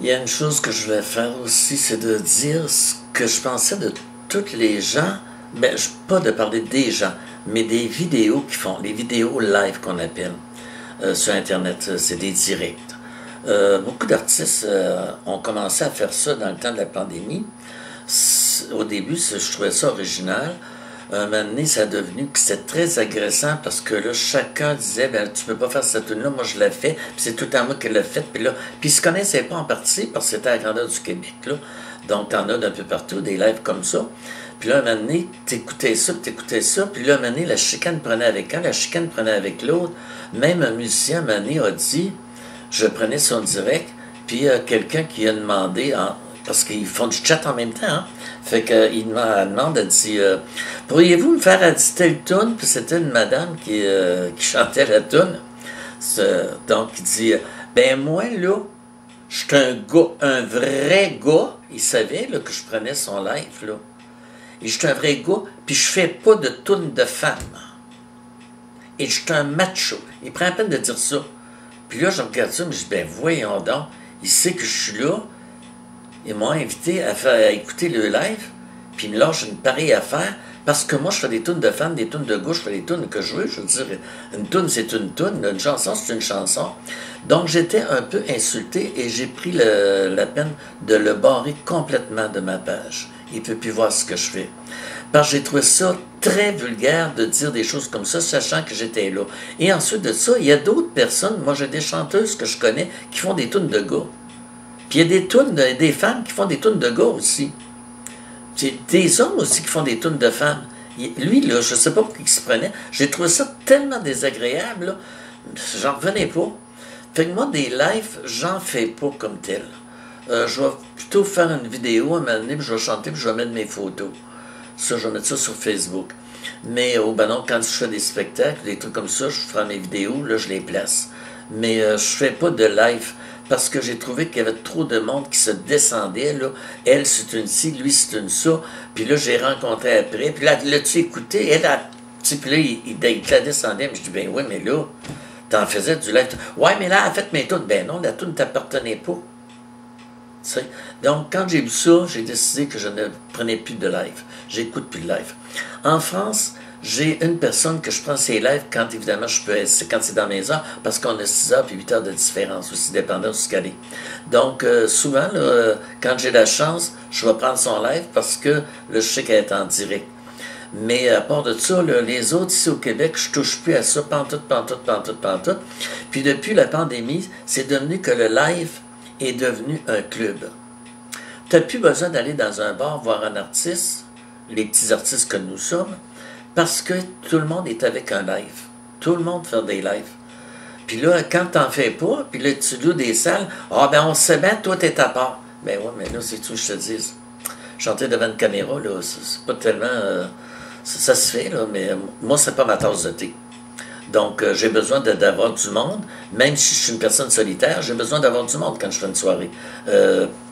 Il y a une chose que je voulais faire aussi, c'est de dire ce que je pensais de tous les gens, pas de parler des gens, mais des vidéos qui font, les vidéos live qu'on appelle sur Internet, c'est des directs. Beaucoup d'artistes ont commencé à faire ça dans le temps de la pandémie. Au début, je trouvais ça original. Un moment donné, ça a devenu que c'était très agressant parce que là, chacun disait, tu peux pas faire cette tune-là, moi je l'ai fait, puis c'est tout à moi qui l'ai fait, puis ils se connaissaient pas en partie parce que c'était à la grandeur du Québec, là. Donc, t'en as d'un peu partout, des lives comme ça. Puis là, un moment donné, t'écoutais ça, puis là, un moment donné, la chicane prenait avec un, la chicane prenait avec l'autre. Même un musicien, un moment donné, a dit, je prenais son direct, puis il y a quelqu'un qui a demandé, parce qu'ils font du chat en même temps, hein? Fait qu'il demande, elle dit, pourriez-vous me faire dire telle toune? Puis c'était une madame qui chantait la toune. Donc, il dit, moi, là, je suis un gars, un vrai gars. Il savait là, que je prenais son live, là. Et je suis un vrai gars, puis je fais pas de toune de femme. Et je suis un macho. Il prend la peine de dire ça. Puis là, je regarde ça, mais je dis, voyons donc, il sait que je suis là. Ils m'ont invité à écouter le live, puis ils me lâchent une pareille affaire, parce que moi, je fais des tunes de femmes, des tunes de gauche, je fais des tunes que je veux. Je veux dire, une tune, c'est une tune, une chanson, c'est une chanson. Donc, j'étais un peu insulté et j'ai pris la peine de le barrer complètement de ma page. Il ne peut plus voir ce que je fais. Parce que j'ai trouvé ça très vulgaire de dire des choses comme ça, sachant que j'étais là. Et ensuite de ça, il y a d'autres personnes, moi j'ai des chanteuses que je connais, qui font des tunes de gars. Puis il y a des tunes, des femmes qui font des tunes de gars aussi. Puis des hommes aussi qui font des tunes de femmes. Lui, là, je ne sais pas pour qui il se prenait. J'ai trouvé ça tellement désagréable, là. J'en revenais pas. Fait que moi, des lives, j'en fais pas comme tel. Je vais plutôt faire une vidéo à un moment donné, puis je vais chanter, puis je vais mettre mes photos. Ça, je vais mettre ça sur Facebook. Mais non, quand je fais des spectacles, des trucs comme ça, je ferai mes vidéos, là, je les place. Mais je fais pas de live. Parce que j'ai trouvé qu'il y avait trop de monde qui se descendait, là. Elle, c'est une ci, lui, c'est une ça. Puis là, j'ai rencontré après. Puis là, l'as-tu écouté? Elle a... Puis là, il la descendait. Mais je dis, oui, mais là, t'en faisais du live. Ouais, mais là, elle a fait mes tunes. Non, la tune ne t'appartenait pas. T'sais? Donc, quand j'ai vu ça, j'ai décidé que je ne prenais plus de live. J'écoute plus de live. En France, j'ai une personne que je prends ses lives quand, évidemment, quand c'est dans mes heures, parce qu'on a 6 heures puis 8 heures de différence aussi, dépendant de ce qu'elle est. Donc, souvent, là, quand j'ai la chance, je vais prendre son live parce que là, je sais qu'elle est en direct. Mais à part de ça, là, les autres ici au Québec, je touche plus à ça, pantoute. Puis depuis la pandémie, c'est devenu que le live est devenu un club. Tu n'as plus besoin d'aller dans un bar voir un artiste, les petits artistes que nous sommes, parce que tout le monde est avec un live. Tout le monde fait des lives. Puis là, quand t'en fais pas, puis là, tu loues des salles, on sait bien, toi, t'es à part. Ouais, mais là, c'est tout, je te dis. Chanter devant une caméra, là, c'est pas tellement... ça se fait, là, mais moi, c'est pas ma tasse de thé. Donc, j'ai besoin d'avoir du monde. Même si je suis une personne solitaire, j'ai besoin d'avoir du monde quand je fais une soirée.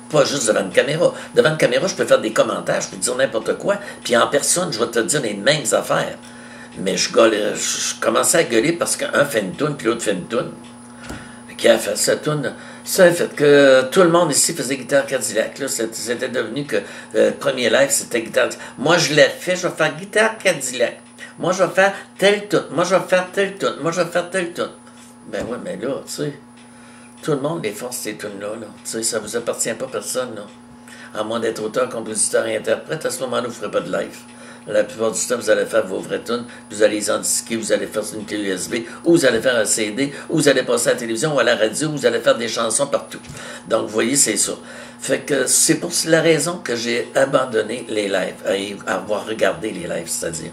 Pas juste devant une caméra. Devant une caméra, je peux faire des commentaires, je peux dire n'importe quoi, puis en personne, je vais te dire les mêmes affaires. Mais je commençais à gueuler parce qu'un fait une toune, puis l'autre fait une toune. Qui a fait cette toune? Ça a fait que tout le monde ici faisait guitare Cadillac. Là, c'était devenu que le premier live, c'était guitare. Moi, je l'ai fait, je vais faire guitare Cadillac. Moi, je vais faire telle toune. Moi, je vais faire telle toune. Moi, je vais faire telle toune. Oui, mais là, tu sais, tout le monde les fait ces tunes-là. Là. Tu sais, ça vous appartient pas personne, là. À moins d'être auteur, compositeur et interprète, à ce moment-là, vous ne ferez pas de live. La plupart du temps, vous allez faire vos vraies tunes, vous allez les en disquer, vous allez faire une clé USB, ou vous allez faire un CD, ou vous allez passer à la télévision ou à la radio, ou vous allez faire des chansons partout. Donc, vous voyez, c'est ça. Fait que c'est pour la raison que j'ai abandonné les lives, à avoir regardé les lives, c'est-à-dire.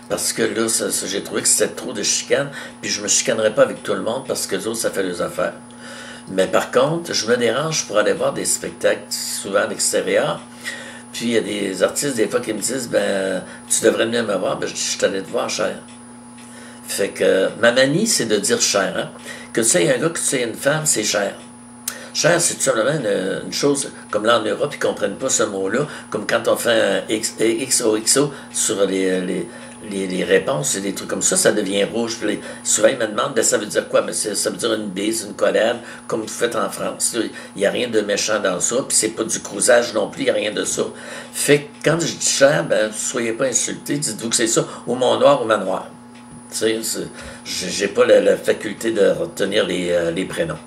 Parce que là, j'ai trouvé que c'était trop de chicane, puis je me chicanerais pas avec tout le monde parce que les autres, ça fait leurs affaires. Mais par contre, je me dérange pour aller voir des spectacles, souvent à l'extérieur. Puis il y a des artistes, des fois, qui me disent, tu devrais venir me voir. Je dis, je suis allé te voir, cher. Fait que ma manie, c'est de dire cher. Hein? Que tu sais, un gars, que tu sais, une femme, c'est cher. Cher, c'est tout simplement une chose, comme là en Europe, ils ne comprennent pas ce mot-là, comme quand on fait un XOXO sur les réponses et des trucs comme ça devient rouge. Puis souvent, ils me demandent, ben, ça veut dire quoi? Ben, ça veut dire une bise, une collade, comme vous faites en France. Il n'y a rien de méchant dans ça, puis c'est pas du crousage non plus, il n'y a rien de ça. Fait que quand je dis cher, ben, soyez pas insultés, dites-vous que c'est ça, ou mon noir ou ma noire. Tu sais, j'ai pas la faculté de retenir les prénoms.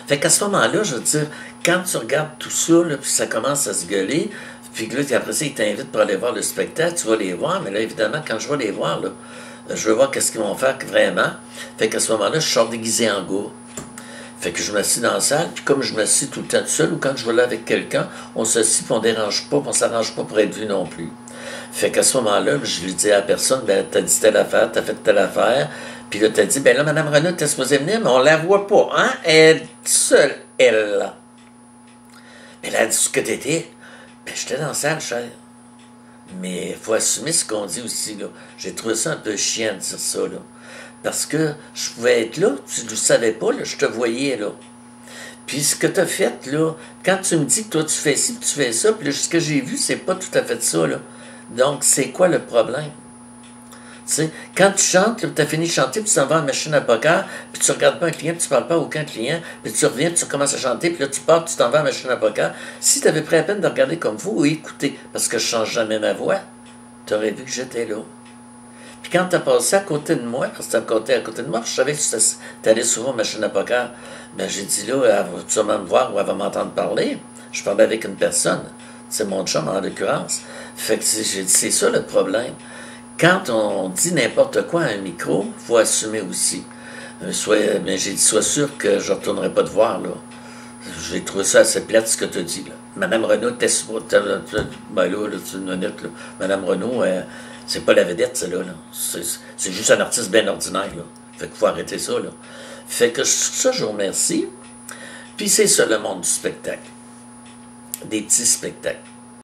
Fait qu'à ce moment-là, je veux dire, quand tu regardes tout ça, là, puis ça commence à se gueuler, puis que là, après ça, ils t'invitent pour aller voir le spectacle, tu vas les voir, mais là, évidemment, quand je vais les voir, là, je veux voir qu'est-ce qu'ils vont faire vraiment. Fait qu'à ce moment-là, je sors déguisé en gars. Fait que je m'assis dans la salle, puis comme je m'assis tout le temps tout seul, ou quand je vais là avec quelqu'un, on s'assit, puis on dérange pas, puis on s'arrange pas pour être vu non plus. Fait qu'à ce moment-là, je lui dis à la personne, ben, t'as dit telle affaire, t'as fait telle affaire, puis là, t'as dit, ben là, Mme Renaud, t'es supposée venir, mais on la voit pas, hein? Elle est seule, elle, là. Mais elle a dit ce que t'étais. Ben, j'étais dans la salle, cher. Mais il faut assumer ce qu'on dit aussi, là. J'ai trouvé ça un peu chiant de dire ça, là. Parce que je pouvais être là, tu ne le savais pas, là, je te voyais, là. Puis ce que tu as fait, là, quand tu me dis que toi, tu fais ci, puis tu fais ça, puis là, ce que j'ai vu, c'est pas tout à fait ça, là. Donc, c'est quoi le problème? Tu sais, quand tu chantes, tu as fini de chanter, puis tu t'en vas à la machine à poker, puis tu regardes pas un client, puis tu parles pas à aucun client, puis tu reviens, puis tu recommences à chanter, puis là tu pars, puis tu t'en vas à la machine à poker. Si tu avais pris la peine de regarder comme vous ou écouter, parce que je change jamais ma voix, tu aurais vu que j'étais là. Puis quand tu as passé à côté de moi, parce que tu à côté de moi, je savais que tu allais souvent à la machine à poker, ben j'ai dit là, elle va sûrement me voir ou elle va m'entendre parler. Je parlais avec une personne, c'est mon chum en l'occurrence. Fait que j'ai dit, c'est ça le problème. Quand on dit n'importe quoi à un micro, il faut assumer aussi. Mais j'ai dit, sois sûr que je ne retournerai pas te voir, là. J'ai trouvé ça assez plate, ce que tu as dit, là. Madame Renaud, ben là, c'est une minute, là. Madame Renaud, c'est pas la vedette, celle-là, là. C'est juste un artiste bien ordinaire, là. Fait qu'il faut arrêter ça, là. Fait que ça, je vous remercie. Puis c'est ça, le monde du spectacle. Des petits spectacles.